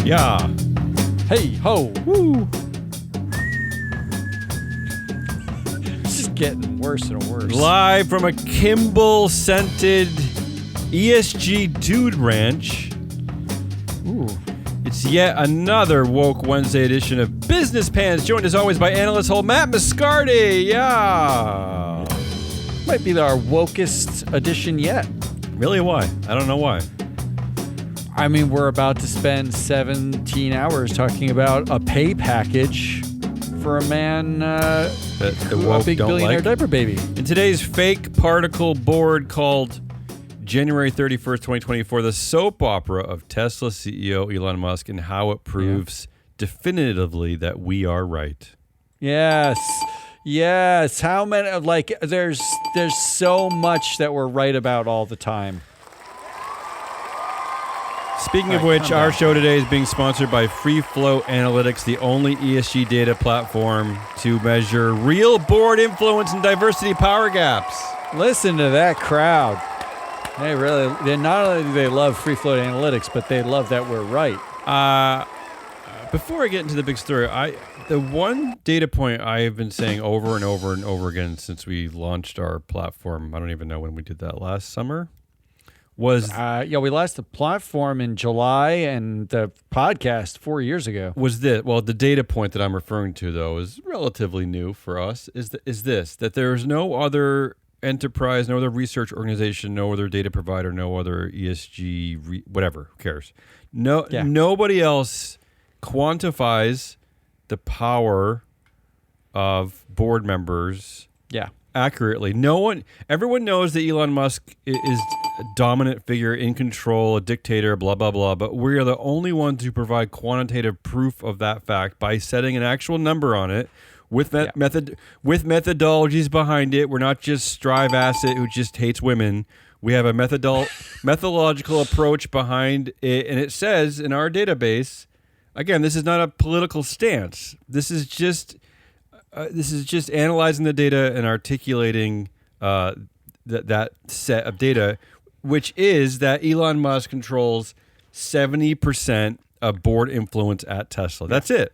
Yeah. Hey, ho. Woo. This is getting worse and worse. Live from a Kimball-scented ESG Dude Ranch. Ooh. It's yet another Woke Wednesday edition of Business Pants, joined as always by analyst whole Matt Moscardi. Yeah. Might be our wokest edition yet. Really? Why? I don't know why. I mean, we're about to spend 17 hours talking about a pay package for a man, The a woke big don't billionaire like. diaper baby. In today's fake particle board called January 31st, 2024, the soap opera of Tesla CEO Elon Musk and how it proves definitively that we are right. Yes. How many? Like, there's so much that we're right about all the time. Speaking of which, our show today is being sponsored by Free Flow Analytics, the only ESG data platform to measure real board influence and diversity power gaps. Listen to that crowd. They not only do they love free float analytics, but they love that we're right. Before I get into the big story, the one data point I have been saying over and over and over again since we launched our platform, I don't even know when we did that, last summer, was... we launched the platform in July and the podcast 4 years ago. Was this, well, the data point that I'm referring to, though, is relatively new for us, is this, that there's no other enterprise, no other research organization, no other data provider, no other ESG, whatever, who cares? Nobody else quantifies the power of board members accurately. Everyone knows that Elon Musk is a dominant figure, in control, a dictator, blah, blah, blah, but we are the only ones who provide quantitative proof of that fact by setting an actual number on it with methodologies behind it. We're not just Strive Asset who just hates women. We have a methodological approach behind it, and it says in our database, again, this is not a political stance. This is just analyzing the data and articulating that set of data, which is that Elon Musk controls 70% of board influence at Tesla. That's it.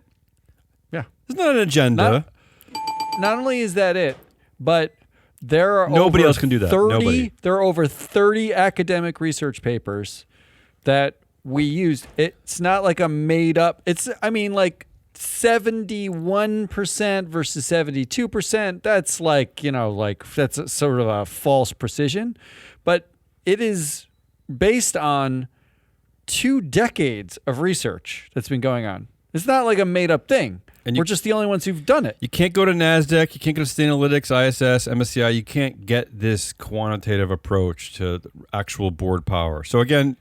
Yeah. It's not an agenda. Not only is that it, but there are nobody else can do that. Nobody. There are over 30 academic research papers that we used. It's not like a made up. Like 71% versus 72%. That's that's a sort of a false precision, but it is based on 2 decades of research that's been going on. It's not like a made up thing. And we're just the only ones who've done it. You can't go to NASDAQ. You can't go to Sustainalytics, ISS, MSCI. You can't get this quantitative approach to actual board power. So again,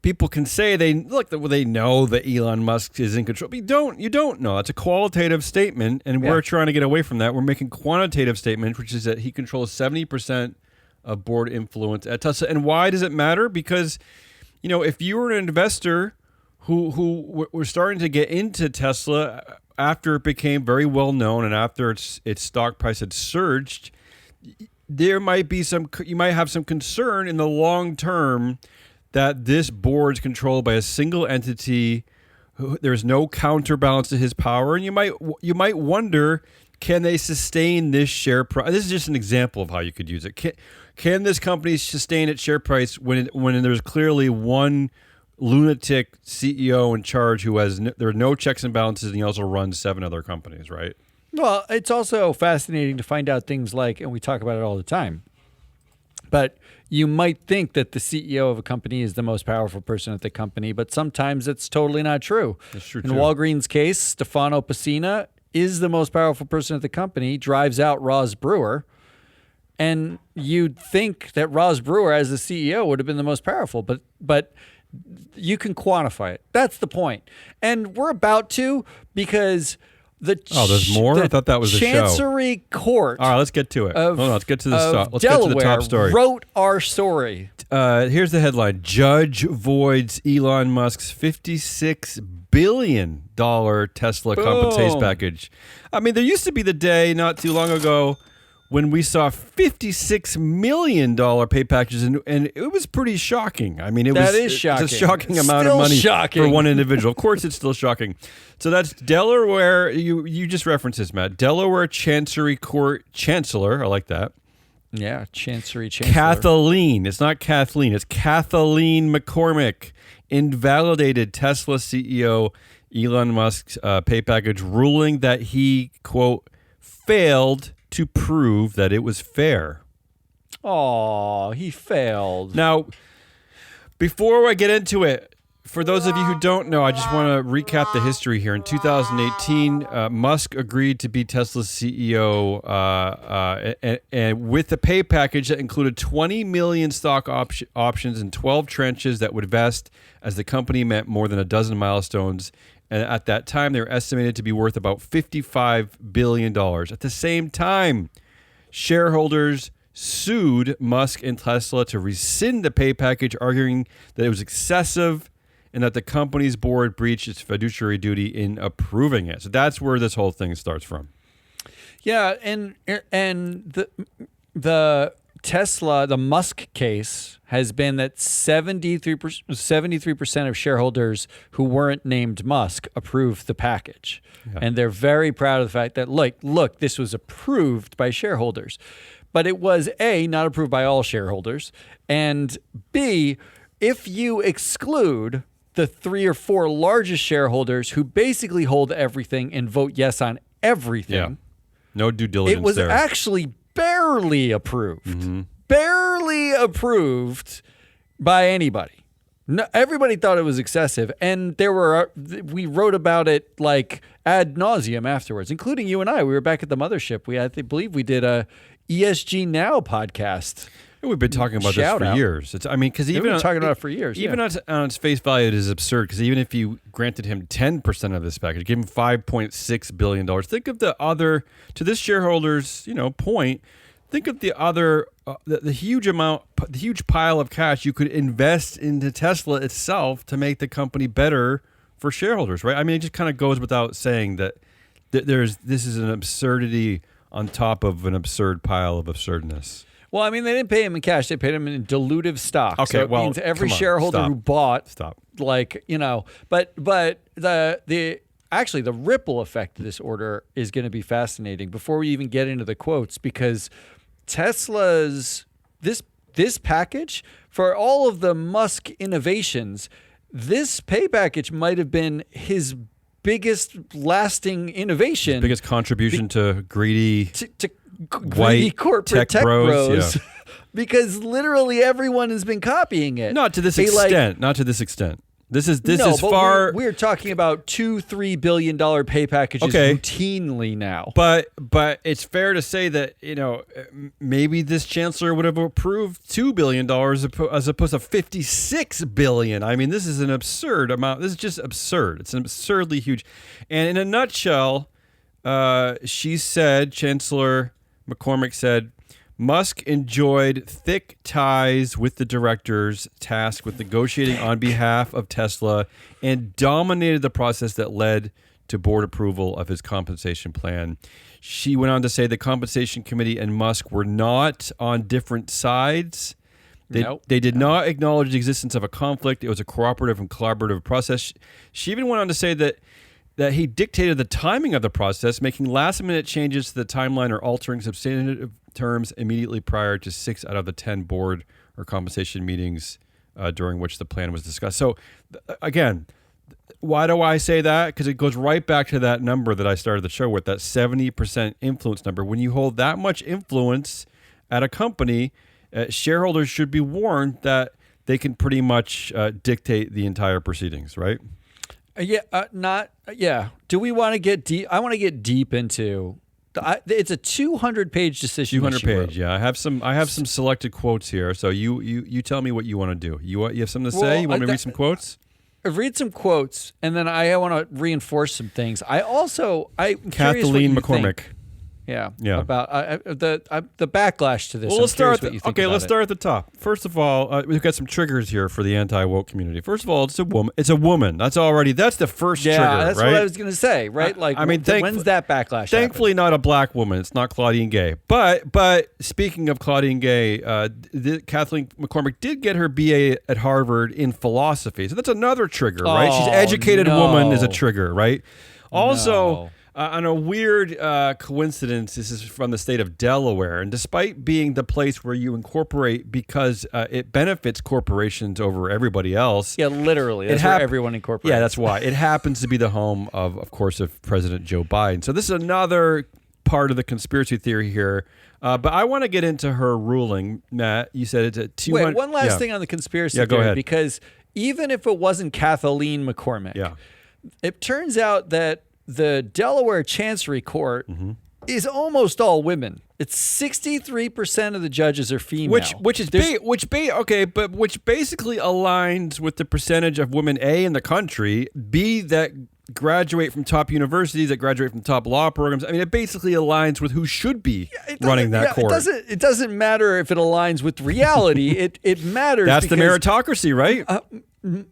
people can say they know that Elon Musk is in control. But you don't know. It's a qualitative statement, and we're trying to get away from that. We're making quantitative statement, which is that he controls 70% of board influence at Tesla. And why does it matter? Because, if you were an investor who were starting to get into Tesla after it became very well known and after its stock price had surged, you might have some concern in the long term that this board is controlled by a single entity. There's no counterbalance to his power, and you might wonder, can they sustain this share price? This is just an example of how you could use it. Can this company sustain its share price when there's clearly one lunatic CEO in charge who there are no checks and balances, and he also runs 7 other companies, right? Well, it's also fascinating to find out things like, and we talk about it all the time, but you might think that the CEO of a company is the most powerful person at the company, but sometimes it's totally not true. That's true. In Walgreens' case, Stefano Pessina is the most powerful person at the company, drives out Roz Brewer, and you'd think that Roz Brewer as the CEO would have been the most powerful, but you can quantify it. That's the point. And we're about to, because there's more? I thought that was the show. Chancery Court. All right, let's get to it. Let's get to the Let's get to the top story. Wrote our story. Here's the headline: Judge voids Elon Musk's $56 billion Tesla compensation package. I mean, there used to be the day not too long ago when we saw $56 million pay packages, and it was pretty shocking. I mean, That is shocking. It's a shocking It's amount of still money shocking. for one individual. Of course, it's still shocking. So that's Delaware. You just referenced this, Matt. Delaware Chancery Court Chancellor. I like that. Yeah, Chancery Chancellor. Kathleen. It's not Kathleen. It's Kathleen McCormick invalidated Tesla CEO Elon Musk's pay package, ruling that he, quote, failed to prove that it was fair. Oh, he failed. Now, before I get into it, for those of you who don't know, I just want to recap the history here. In 2018, Musk agreed to be Tesla's CEO, and with a pay package that included 20 million stock options and 12 tranches that would vest as the company met more than a dozen milestones. And at that time, they were estimated to be worth about $55 billion. At the same time, shareholders sued Musk and Tesla to rescind the pay package, arguing that it was excessive and that the company's board breached its fiduciary duty in approving it. So that's where this whole thing starts from. Yeah, and the Tesla, the Musk case has been that 73% of shareholders who weren't named Musk approved the package. Yeah. And they're very proud of the fact that, look, this was approved by shareholders. But it was A, not approved by all shareholders, and B, if you exclude the 3 or 4 largest shareholders who basically hold everything and vote yes on everything. Yeah. No due diligence it was there. Actually barely approved. Mm-hmm. Barely approved by anybody. No, everybody thought it was excessive, and we wrote about it like ad nauseum afterwards, including you and I. We were back at the mothership. I believe we did a ESG Now podcast. We've been talking about this for years. Because even we've been talking about it for years. Even on its face value, it is absurd. Because even if you granted him 10% of this package, give him $5.6 billion. Think of the other, to this shareholder's point. Think of the other, the huge amount, the huge pile of cash you could invest into Tesla itself to make the company better for shareholders, right? I mean, it just kind of goes without saying that this is an absurdity on top of an absurd pile of absurdness. Well, I mean, they didn't pay him in cash; they paid him in dilutive stock. Okay, so it means every shareholder who bought, but the ripple effect of this order is going to be fascinating. Before we even get into the quotes, because Tesla's this package, for all of the Musk innovations, this pay package might have been his biggest lasting innovation, his biggest contribution to greedy greedy corporate tech bros. Yeah. Because literally everyone has been copying it. Not to this extent. Not to this extent. This is far. We're talking about $2-3 billion pay packages routinely now. But it's fair to say that maybe this chancellor would have approved $2 billion as opposed to $56 billion. I mean, this is an absurd amount. This is just absurd. It's an absurdly huge. And in a nutshell, Chancellor McCormick said, Musk enjoyed thick ties with the directors tasked with negotiating on behalf of Tesla and dominated the process that led to board approval of his compensation plan. She went on to say the compensation committee and Musk were not on different sides. They did not acknowledge the existence of a conflict. It was a cooperative and collaborative process. She even went on to say that he dictated the timing of the process, making last-minute changes to the timeline or altering substantive terms immediately prior to 6 out of the 10 board or compensation meetings during which the plan was discussed. So, again, why do I say that? Because it goes right back to that number that I started the show with, that 70% influence number. When you hold that much influence at a company, shareholders should be warned that they can pretty much dictate the entire proceedings, right? Do we want to get deep? I want to get deep into. It's a 200-page decision. 200-page, yeah. I have some selected quotes here. So you tell me what you want to do. You have something to say? You want me to read some quotes? Read some quotes, and then I want to reinforce some things. I'm Kathleen McCormick. Yeah. Yeah. About the backlash to this. Well, let's start. Let's it. start at the top. First of all, we've got some triggers here for the anti-woke community. First of all, it's a woman. It's a woman. That's the first trigger. Yeah, that's right? what I was going to say. Right? When's that backlash? Thankfully, not a black woman. It's not Claudine Gay. But speaking of Claudine Gay, Kathleen McCormick did get her BA at Harvard in philosophy. So that's another trigger, right? She's an educated woman is a trigger, right? Also. On a weird coincidence, this is from the state of Delaware, and despite being the place where you incorporate because it benefits corporations over everybody else. Yeah, literally. That's where everyone incorporates. Yeah, that's why. It happens to be the home of course, of President Joe Biden. So this is another part of the conspiracy theory here. But I want to get into her ruling, Matt. You said it's at 200. Wait, one last thing on the conspiracy theory. Go ahead. Because even if it wasn't Kathleen McCormick, it turns out that the Delaware Chancery Court is almost all women. It's 63% of the judges are female. Which basically aligns with the percentage of women A in the country, B that graduate from top universities, that graduate from top law programs. I mean, it basically aligns with who should be running that court. It doesn't matter if it aligns with reality. it matters. That's the meritocracy, right?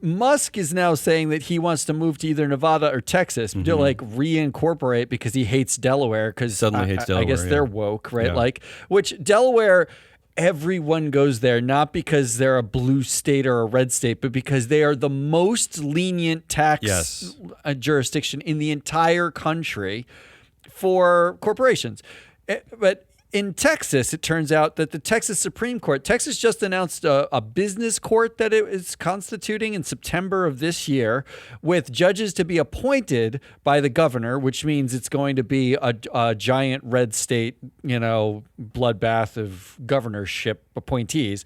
Musk is now saying that he wants to move to either Nevada or Texas to reincorporate because he hates Delaware because suddenly hates Delaware. I guess they're woke, right? Yeah. Which Delaware, everyone goes there not because they're a blue state or a red state, but because they are the most lenient tax jurisdiction in the entire country for corporations. But in Texas, it turns out that the Texas Supreme Court, Texas just announced a business court that it is constituting in September of this year with judges to be appointed by the governor, which means it's going to be a giant red state, bloodbath of governorship appointees.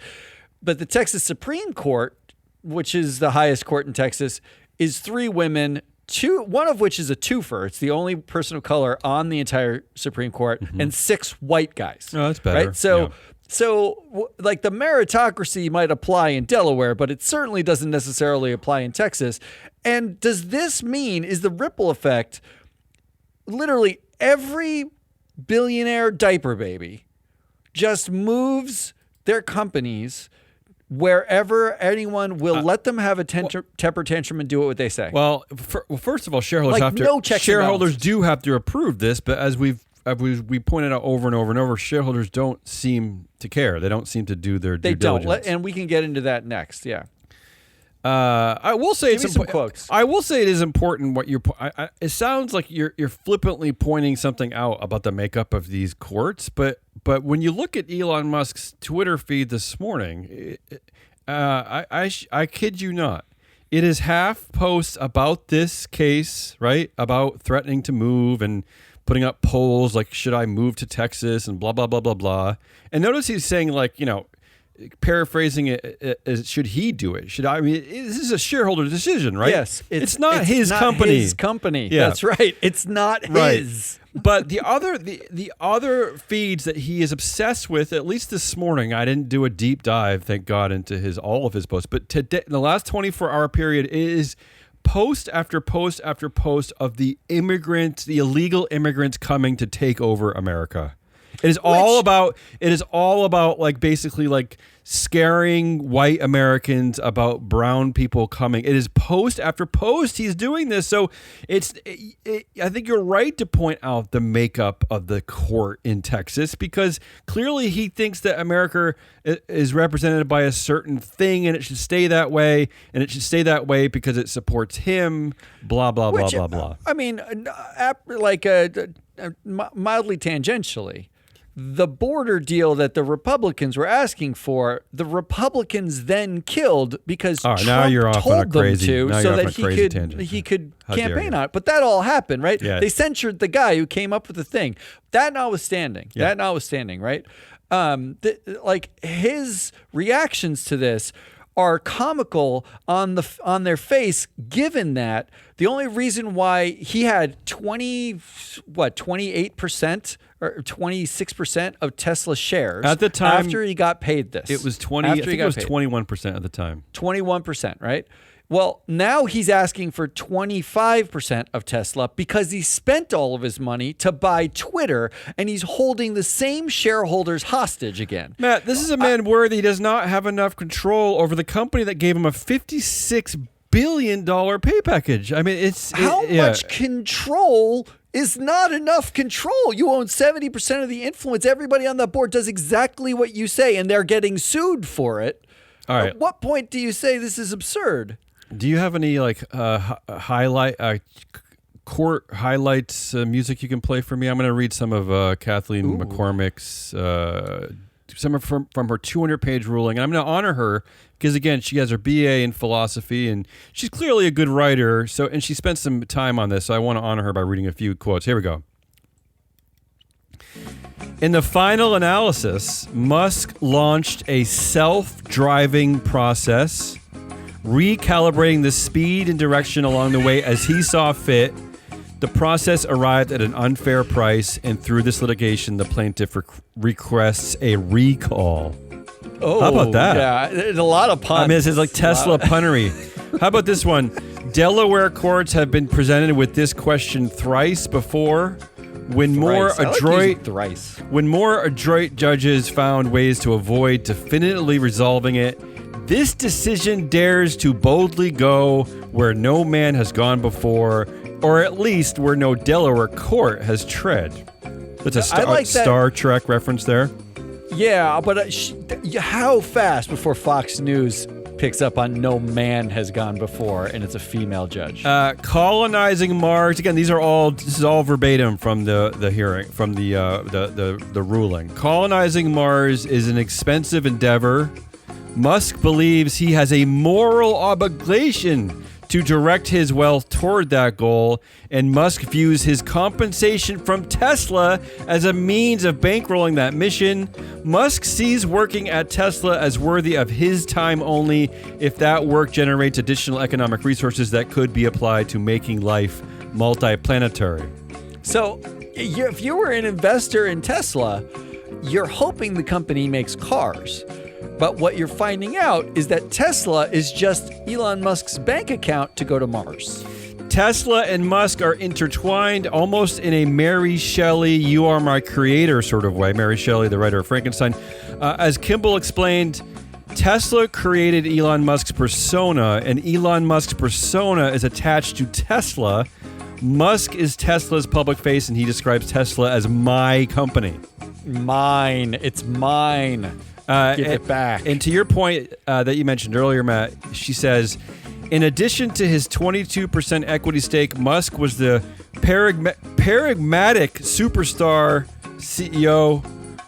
But the Texas Supreme Court, which is the highest court in Texas, is 3 women, one of which is a twofer. It's the only person of color on the entire Supreme Court, and 6 white guys. Oh, that's better. Right? So the meritocracy might apply in Delaware, but it certainly doesn't necessarily apply in Texas. And does this mean, is the ripple effect, literally every billionaire diaper baby just moves their companies wherever anyone will let them have a temper tantrum and do what they say? Well, first of all, shareholders do have to approve this, but as we pointed out over and over and over, shareholders don't seem to care. They don't seem to do their due diligence. And we can get into that next. Yeah. I will say Give me some quotes. I will say it is important what you're. It sounds like you're flippantly pointing something out about the makeup of these courts, but when you look at Elon Musk's Twitter feed this morning, I kid you not, it is half posts about this case, right? About threatening to move and putting up polls like, should I move to Texas and blah blah blah blah blah. And notice he's saying paraphrasing it, should he do it? Should I? I mean, this is a shareholder decision, right? Yes, it's not his company. His company. Yeah. That's right. It's not his. But the other feeds that he is obsessed with, at least this morning, I didn't do a deep dive, thank God, into all of his posts. But today, in the last 24-hour period, is post after post after post of the illegal immigrants coming to take over America. It is all about like basically like scaring white Americans about brown people coming. It is post after post he's doing this. So I think you're right to point out the makeup of the court in Texas, because clearly he thinks that America is represented by a certain thing and it should stay that way, and it should stay that way because it supports him, blah, blah, blah, blah, blah. I mean, mildly tangentially, the border deal that the Republicans were asking for, the Republicans then killed because Trump told them to, so that he could campaign on it. But that all happened, right? Yeah. They censured the guy who came up with the thing. That notwithstanding, right? His reactions to this are comical on their face, given that the only reason why he had 28% or 26% of Tesla shares at the time after he got paid this. It was 20. I think it was 21% at the time. 21%, right? Well, now he's asking for 25% of Tesla because he spent all of his money to buy Twitter, and he's holding the same shareholders hostage again. Matt, this is a man worthy. He does not have enough control over the company that gave him a $56 billion pay package. I mean, how much control is not enough control? You own 70% of the influence. Everybody on that board does exactly what you say, and they're getting sued for it. All right. At what point do you say this is absurd? Do you have any court highlights music you can play for me? I'm going to read some of Kathleen McCormick's some from her 200-page ruling. And I'm going to honor her because, again, she has her BA in philosophy, and she's clearly a good writer. And she spent some time on this, so I want to honor her by reading a few quotes. Here we go. In the final analysis, Musk launched a self-driving process, recalibrating the speed and direction along the way as he saw fit. The process arrived at an unfair price, and through this litigation, the plaintiff requests a recall. Oh, how about that? Yeah, there's a lot of puns. I mean, this is like Tesla punnery. How about this one? Delaware courts have been presented with this question thrice before. When more adroit judges found ways to avoid definitively resolving it, this decision dares to boldly go where no man has gone before, or at least where no Delaware court has tread. That's a Star Trek reference there. Yeah, but how fast before Fox News picks up on no man has gone before and it's a female judge? Colonizing Mars. Again, this is all verbatim from the hearing, from the ruling. Colonizing Mars is an expensive endeavor. Musk believes he has a moral obligation to direct his wealth toward that goal, and Musk views his compensation from Tesla as a means of bankrolling that mission. Musk sees working at Tesla as worthy of his time only if that work generates additional economic resources that could be applied to making life multiplanetary. So, if you were an investor in Tesla, you're hoping the company makes cars. But what you're finding out is that Tesla is just Elon Musk's bank account to go to Mars. Tesla and Musk are intertwined almost in a Mary Shelley, you are my creator sort of way. Mary Shelley, the writer of Frankenstein. As Kimball explained, Tesla created Elon Musk's persona, and Elon Musk's persona is attached to Tesla. Musk is Tesla's public face, and he describes Tesla as my company. Mine. It's mine. Give it back. And to your point that you mentioned earlier, Matt, she says, in addition to his 22% equity stake, Musk was the paradigmatic superstar CEO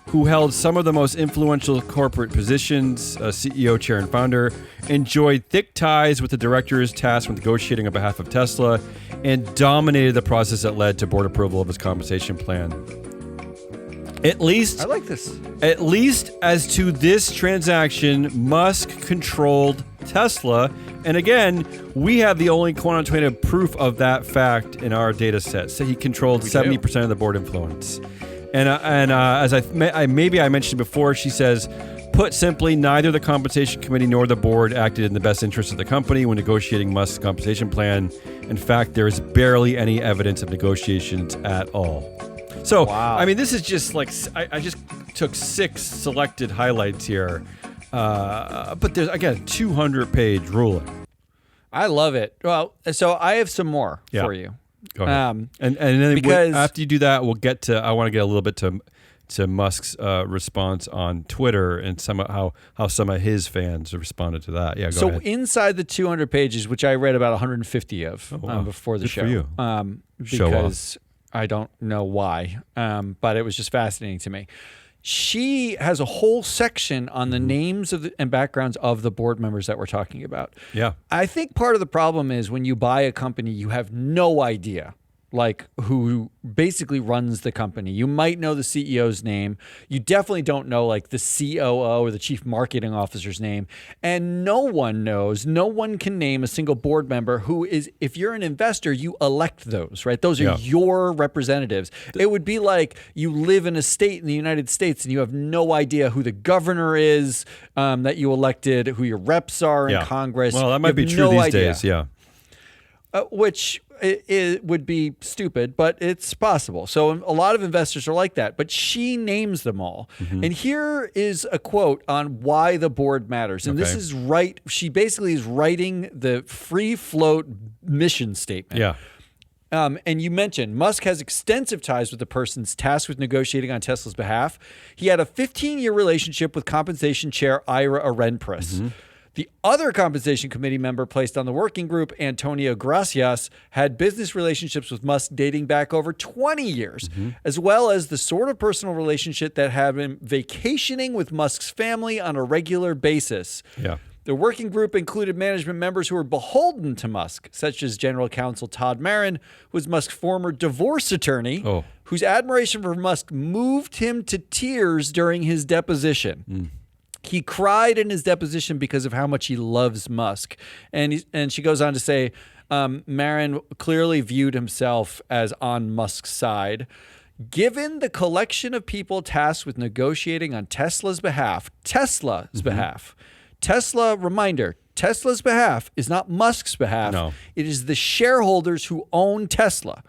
who held some of the most influential corporate positions, CEO, chair, and founder, enjoyed thick ties with the directors tasked with negotiating on behalf of Tesla, and dominated the process that led to board approval of his compensation plan. At least, I like this. At least as to this transaction, Musk controlled Tesla. And again, we have the only quantitative proof of that fact in our data set. So he controlled 70% of the board influence. And as I mentioned before, she says, put simply, neither the compensation committee nor the board acted in the best interest of the company when negotiating Musk's compensation plan. In fact, there is barely any evidence of negotiations at all. So, wow. I mean, this is just like, I just took 6 selected highlights here. But there's, again, 200-page ruling. I love it. Well, so I have some more for you. Go ahead. And then because after you do that, we'll get to, I want to get a little bit to Musk's response on Twitter and how some of his fans responded to that. Yeah, go ahead. So inside the 200 pages, which I read about 150 of before the Good show. For you. Because I don't know why, but it was just fascinating to me. She has a whole section on the names of and backgrounds of the board members that we're talking about. Yeah. I think part of the problem is when you buy a company, you have no idea like who basically runs the company. You might know the CEO's name. You definitely don't know like the COO or the chief marketing officer's name. And no one can name a single board member who is, if you're an investor, you elect those, right? Those are your representatives. It would be like you live in a state in the United States and you have no idea who the governor is that you elected, who your reps are in Congress. Well, that might be true these days, which it would be stupid, but it's possible. So a lot of investors are like that, but she names them all. And here is a quote on why the board matters. And this is right. She basically is writing the free float mission statement. Yeah. And you mentioned Musk has extensive ties with the persons tasked with negotiating on Tesla's behalf. He had a 15-year relationship with compensation chair Ira Ehrenpreis. The other compensation committee member placed on the working group, Antonio Gracias, had business relationships with Musk dating back over 20 years, as well as the sort of personal relationship that had him vacationing with Musk's family on a regular basis. Yeah. The working group included management members who were beholden to Musk, such as General Counsel Todd Marin, who was Musk's former divorce attorney, whose admiration for Musk moved him to tears during his deposition. He cried in his deposition because of how much he loves Musk. And she goes on to say, Marin clearly viewed himself as on Musk's side. Given the collection of people tasked with negotiating on Tesla's behalf, Tesla, reminder, Tesla's behalf is not Musk's behalf. No. It is the shareholders who own Tesla.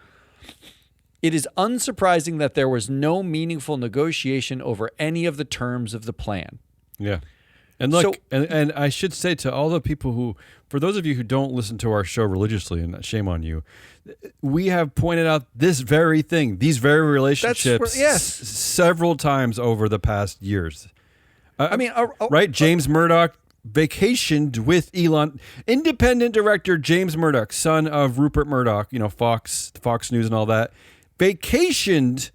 It is unsurprising that there was no meaningful negotiation over any of the terms of the plan. Yeah. And look, and I should say to all the people who, for those of you who don't listen to our show religiously, and shame on you, we have pointed out this very thing, these very relationships several times over the past years. Right? James Murdoch vacationed with Elon, independent director James Murdoch, son of Rupert Murdoch, Fox News and all that, vacationed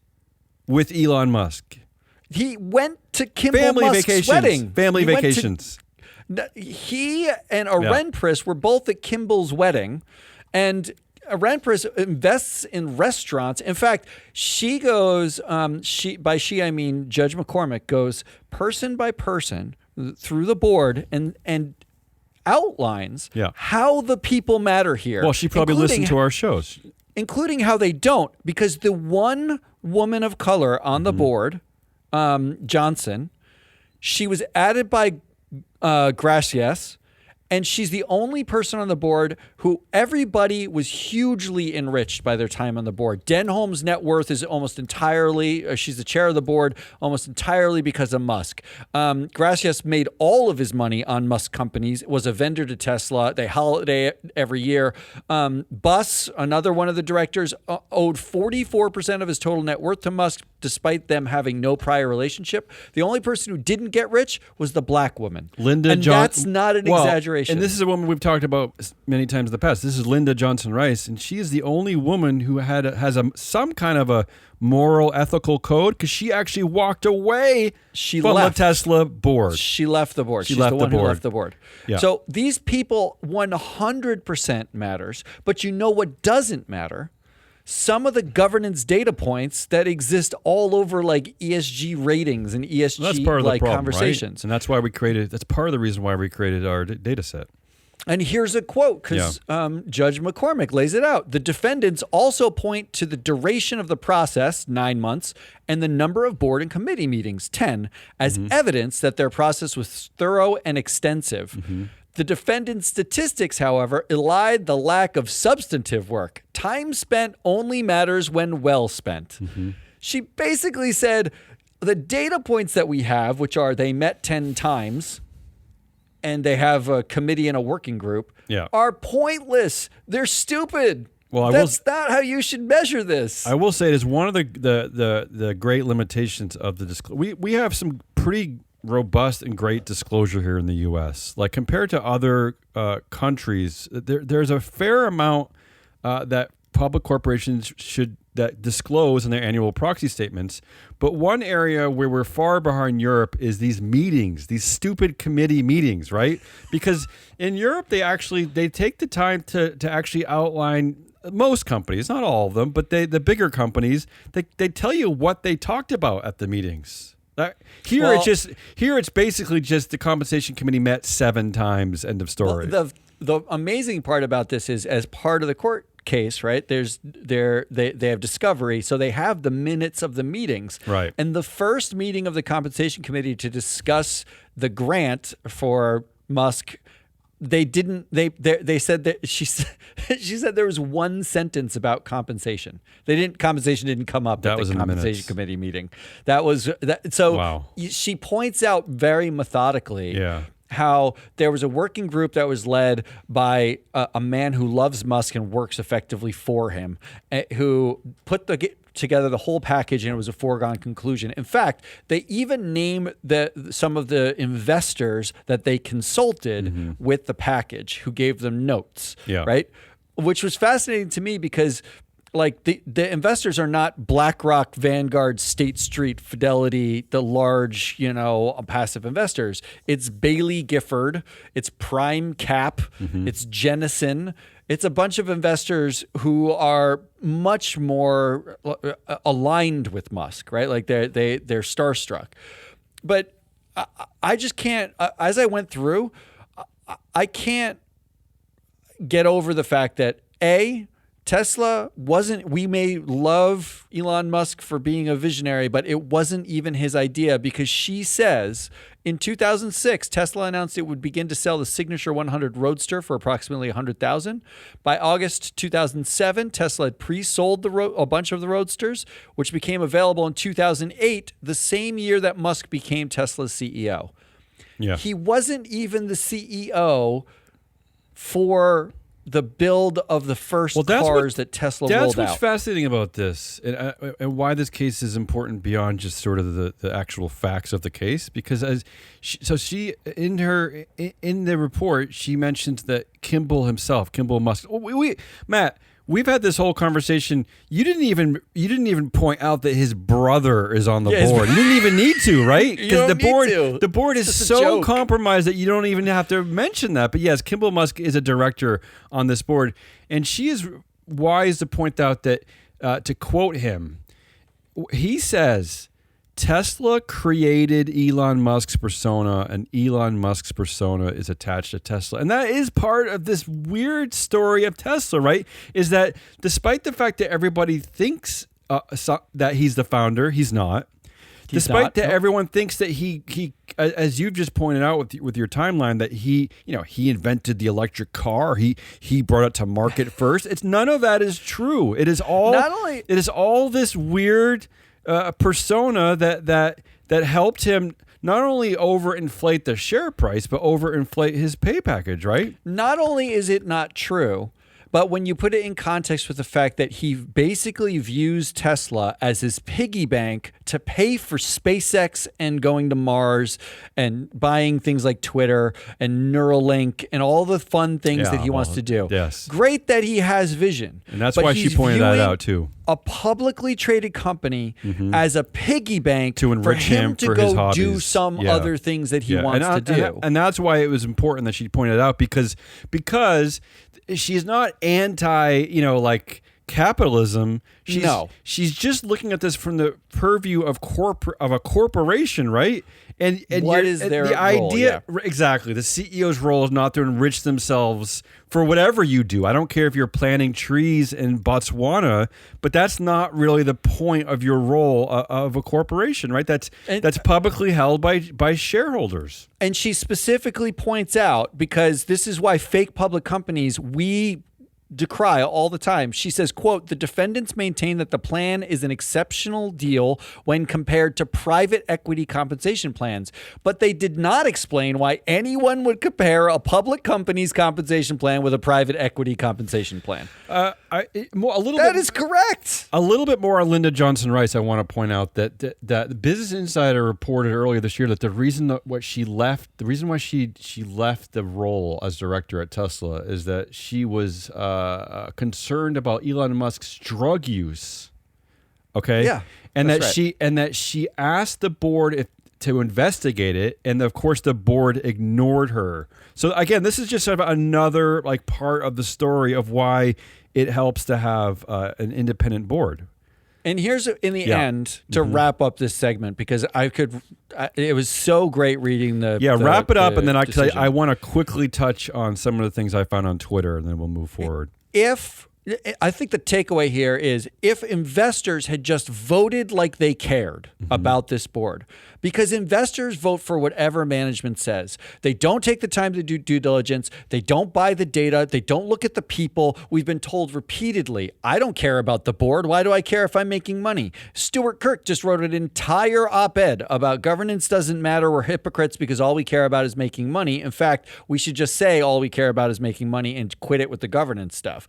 with Elon Musk. He went to Kimball Musk's wedding. Family vacations. He and Ehrenpreis were both at Kimball's wedding, and Ehrenpreis invests in restaurants. In fact, she goes, by she I mean Judge McCormick goes person by person through the board and outlines how the people matter here. Well, she probably listened to our shows. Including how they don't, because the one woman of color on the board, Johnson, she was added by Gracias, and she's the only person on the board who everybody was hugely enriched by their time on the board. Denholm's net worth is almost entirely, she's the chair of the board, almost entirely because of Musk. Gracias made all of his money on Musk companies, was a vendor to Tesla. They holiday every year. Buss, another one of the directors, owed 44% of his total net worth to Musk, despite them having no prior relationship. The only person who didn't get rich was the black woman. That's not an exaggeration. And this is a woman we've talked about many times in the past. This is Linda Johnson Rice, and she is the only woman who has some kind of a moral, ethical code, because she actually walked away from the Tesla board. She left the board. She's the one who left the board. Yeah. So these people 100% matters, but you know what doesn't matter? Some of the governance data points that exist all over like ESG ratings and ESG conversations. Right? And that's why that's part of the reason why we created our data set. And here's a quote, because Judge McCormick lays it out. The defendants also point to the duration of the process, 9 months, and the number of board and committee meetings, 10, as evidence that their process was thorough and extensive. The defendant's statistics, however, elide the lack of substantive work. Time spent only matters when well spent. She basically said the data points that we have, which are they met 10 times and they have a committee and a working group, are pointless. They're stupid. Well, that's not how you should measure this. I will say it is one of the great limitations of the disclosure. We have some pretty robust and great disclosure here in the U.S. Like compared to other countries, there's a fair amount that public corporations should disclose in their annual proxy statements. But one area where we're far behind Europe is these meetings, these stupid committee meetings, right? Because in Europe, they take the time to actually outline most companies, not all of them, but the bigger companies, they tell you what they talked about at the meetings. Here it's basically just the compensation committee met 7 times. End of story. Well, the amazing part about this is, as part of the court case, right? They have discovery, so they have the minutes of the meetings. Right. And the first meeting of the compensation committee to discuss the grant for Musk, they didn't. They said that she said there was one sentence about compensation. Compensation didn't come up at the compensation committee meeting. That was that. So wow. She points out very methodically. Yeah. How there was a working group that was led by a man who loves Musk and works effectively for him, who put together the whole package, and it was a foregone conclusion. In fact, they even name some of the investors that they consulted with the package, who gave them notes, right? Which was fascinating to me because, like, the investors are not BlackRock, Vanguard, State Street, Fidelity, the large, passive investors. It's Bailey Gifford, it's Prime Cap, it's Jennison. It's a bunch of investors who are much more aligned with Musk, right? Like they're starstruck. But I just can't. As I went through, I can't get over the fact that Tesla wasn't, we may love Elon Musk for being a visionary, but it wasn't even his idea, because she says in 2006, Tesla announced it would begin to sell the Signature 100 Roadster for approximately $100,000. By August 2007, Tesla had pre-sold a bunch of the Roadsters, which became available in 2008, the same year that Musk became Tesla's CEO. Yeah. He wasn't even the CEO for the build of the first cars that Tesla rolled out. That's what's fascinating about this, and why this case is important beyond just sort of the actual facts of the case. Because she in the report, she mentions that Kimball Musk. Matt, we've had this whole conversation. You didn't even point out that his brother is on the board. You didn't even need to, right? Because the board is so compromised that you don't even have to mention that. But yes, Kimball Musk is a director on this board, and she is wise to point out that, to quote him, he says, Tesla created Elon Musk's persona, and Elon Musk's persona is attached to Tesla. And that is part of this weird story of Tesla, right? Is that despite the fact that everybody thinks that he's the founder, he's not. Despite that everyone thinks that he, as you've just pointed out with your timeline, that he invented the electric car, he brought it to market first. It's none of that is true. It is all this weird persona that helped him not only overinflate the share price, but overinflate his pay package, right? Not only is it not true, but when you put it in context with the fact that he basically views Tesla as his piggy bank to pay for SpaceX and going to Mars and buying things like Twitter and Neuralink and all the fun things that he wants to do. Yes. Great that he has vision. And that's why she pointed that out too. A publicly traded company as a piggy bank to enrich him to for go his hobbies. Do some other things that he wants to do. And that's why it was important that she pointed it out, because she's not anti, like capitalism. She's just looking at this from the purview of a corporation, right? And what is their the idea? Role? Exactly. The CEO's role is not to enrich themselves for whatever you do. I don't care if you're planting trees in Botswana, but that's not really the point of your role of a corporation, right? That's publicly held by shareholders. And she specifically points out, because this is why fake public companies we decry all the time. She says, quote, the defendants maintain that the plan is an exceptional deal when compared to private equity compensation plans, but they did not explain why anyone would compare a public company's compensation plan with a private equity compensation plan. That is correct. A little bit more on Linda Johnson Rice. I want to point out that Business Insider reported earlier this year that the reason why she left the role as director at Tesla is that she was concerned about Elon Musk's drug use. Okay. Yeah. And that she asked the board to investigate it, and of course the board ignored her. So again, this is just sort of another like part of the story of why it helps to have an independent board. And here's in the end to wrap up this segment, because it was so great reading the wrap it up, and then decision. I want to quickly touch on some of the things I found on Twitter, and then we'll move forward. I think the takeaway here is if investors had just voted like they cared about this board, because investors vote for whatever management says. They don't take the time to do due diligence. They don't buy the data. They don't look at the people. We've been told repeatedly, I don't care about the board. Why do I care if I'm making money? Stuart Kirk just wrote an entire op-ed about governance doesn't matter. We're hypocrites because all we care about is making money. In fact, we should just say all we care about is making money and quit it with the governance stuff.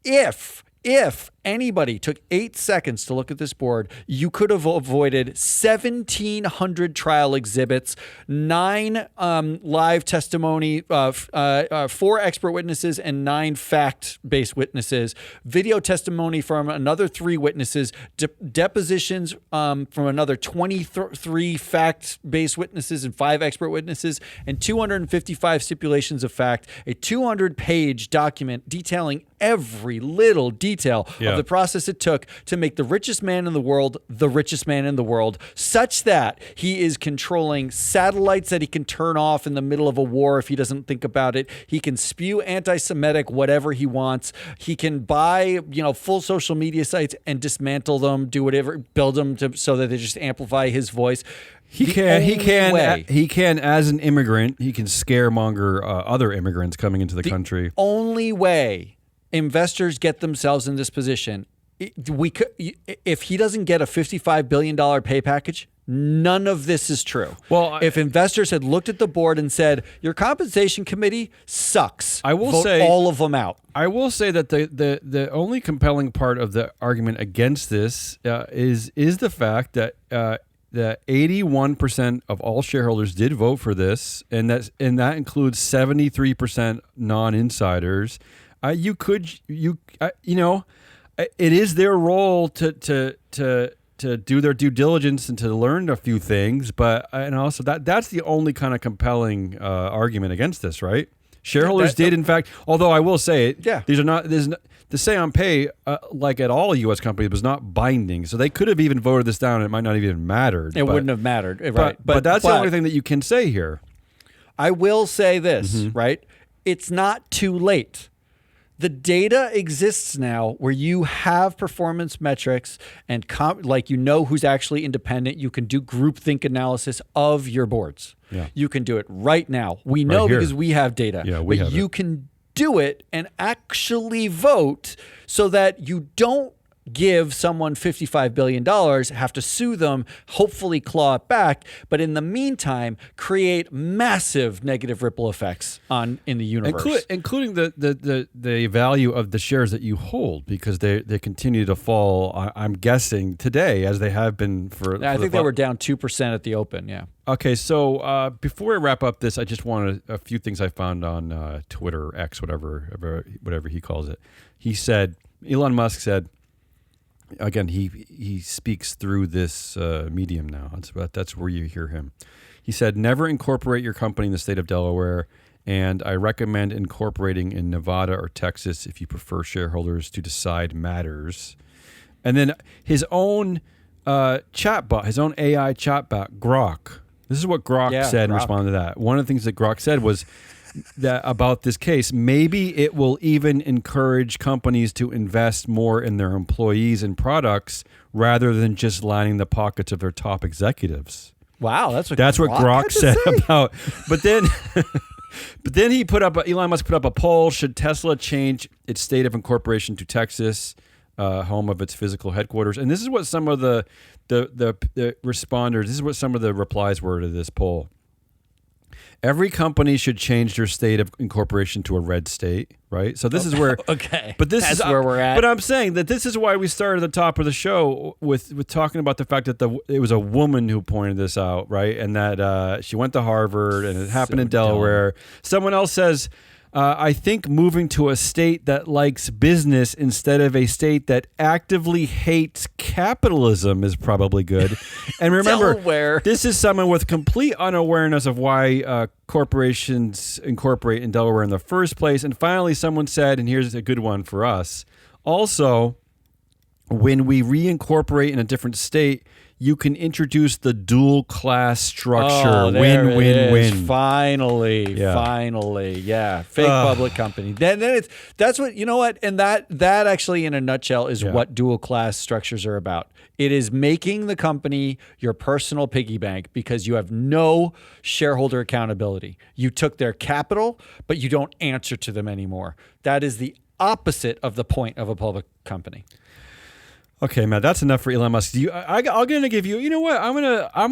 If anybody took 8 seconds to look at this board, you could have avoided 1,700 trial exhibits, 9 live testimony, 4 expert witnesses, and 9 fact-based witnesses, video testimony from another 3 witnesses, depositions from another 23 fact-based witnesses and 5 expert witnesses, and 255 stipulations of fact, a 200-page document detailing every little detail of the process it took to make the richest man in the world the richest man in the world, such that he is controlling satellites that he can turn off in the middle of a war if he doesn't think about it. He can spew anti-Semitic whatever he wants. He can buy, full social media sites and dismantle them, do whatever, build them so that they just amplify his voice. He can, as an immigrant, he can scaremonger other immigrants coming into the country. The only way investors get themselves in this position, if he doesn't get a $55 billion pay package, none of this is true. Well, if investors had looked at the board and said, your compensation committee sucks, vote all of them out. I will say that the only compelling part of the argument against this is the fact that that 81% of all shareholders did vote for this, and that includes 73% non-insiders. It is their role to do their due diligence and to learn a few things, and also that's the only kind of compelling argument against this, right? Shareholders did, in fact, although I will say these are not. The say on pay, like at all U.S. companies, was not binding. So they could have even voted this down, and it might not even mattered. It wouldn't have mattered, right? But that's the only thing that you can say here. I will say this, right? It's not too late. The data exists now where you have performance metrics and who's actually independent. You can do groupthink analysis of your boards. Yeah. You can do it right now. We know because we have data. Yeah, but you can do it and actually vote so that you don't give someone $55 billion, have to sue them, hopefully claw it back, but in the meantime, create massive negative ripple effects in the universe. Including the value of the shares that you hold, because they continue to fall, I'm guessing, today, as they have been for... I think they were down 2% at the open, yeah. Okay, so before I wrap up this, I just wanted a few things I found on Twitter, X, whatever he calls it. Elon Musk said, again, he speaks through this medium now. That's where you hear him. He said, never incorporate your company in the state of Delaware, and I recommend incorporating in Nevada or Texas if you prefer shareholders to decide matters. And then his own chatbot, his own AI chatbot, Grok. This is what Grok said in response to that. One of the things that Grok said was that about this case, maybe it will even encourage companies to invest more in their employees and products rather than just lining the pockets of their top executives. Wow, that's what Grok said about. But then Elon Musk put up a poll: should Tesla change its state of incorporation to Texas, home of its physical headquarters? And this is what some of the responders. This is what some of the replies were to this poll. Every company should change their state of incorporation to a red state, right? So this is where but that's where we're at. But I'm saying that this is why we started at the top of the show with talking about the fact that it was a woman who pointed this out, right? And that she went to Harvard and it happened in Delaware. Dumb. Someone else says, I think moving to a state that likes business instead of a state that actively hates capitalism is probably good. And remember, Delaware. this is someone with complete unawareness of why corporations incorporate in Delaware in the first place. And finally, someone said, and here's a good one for us, also, when we reincorporate in a different state, you can introduce the dual class structure. Oh, Win, there win, it is. win. Finally, Yeah. finally, yeah. Fake public company. Then that's what you know. What and that actually, in a nutshell, is what dual class structures are about. It is making the company your personal piggy bank because you have no shareholder accountability. You took their capital, but you don't answer to them anymore. That is the opposite of the point of a public company. Okay, Matt, that's enough for Elon Musk. I'm going to give you. You know what? I'm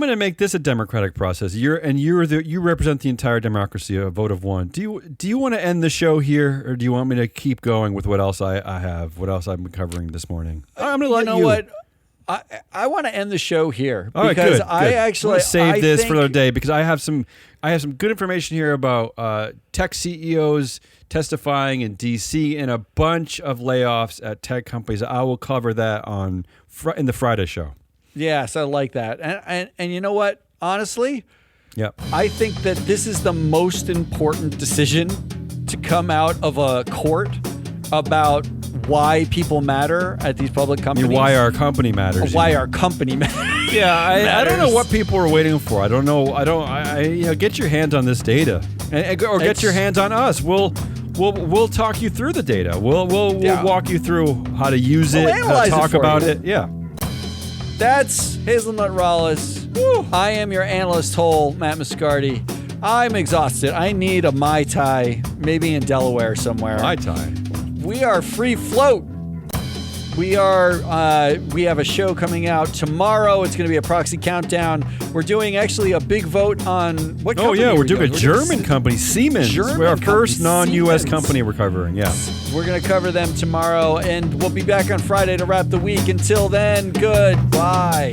gonna make this a democratic process. You represent the entire democracy, a vote of one. Do you want to end the show here, or do you want me to keep going with what else I have? What else I've been covering this morning? I'm going to let you. You know what? I want to end the show here All right, because good. I actually I'm gonna save this think, for another day because I have some good information here about tech CEOs testifying in DC and a bunch of layoffs at tech companies. I will cover that in the Friday show. Yes, I like that. And you know what? Honestly, Yep. I think that this is the most important decision to come out of a court about why people matter at these public companies. Why our company matters. Why our company matters. Yeah, I don't know what people are waiting for. I don't know. Get your hands on this data, or get your hands on us. We'll talk you through the data. We'll walk you through how to use it, how to talk about it. Yeah. That's Hazelnut Rawless. Woo. I am your analyst hole, Matt Muscardi. I'm exhausted. I need a Mai Tai, maybe in Delaware somewhere. Mai Tai. We are free float. We have a show coming out tomorrow. It's going to be a proxy countdown. We're doing actually a big vote on what company. Oh yeah, we're doing a German company, Siemens. We're our first non-US Siemens. company we're covering. Yeah. We're going to cover them tomorrow, and we'll be back on Friday to wrap the week. Until then, goodbye.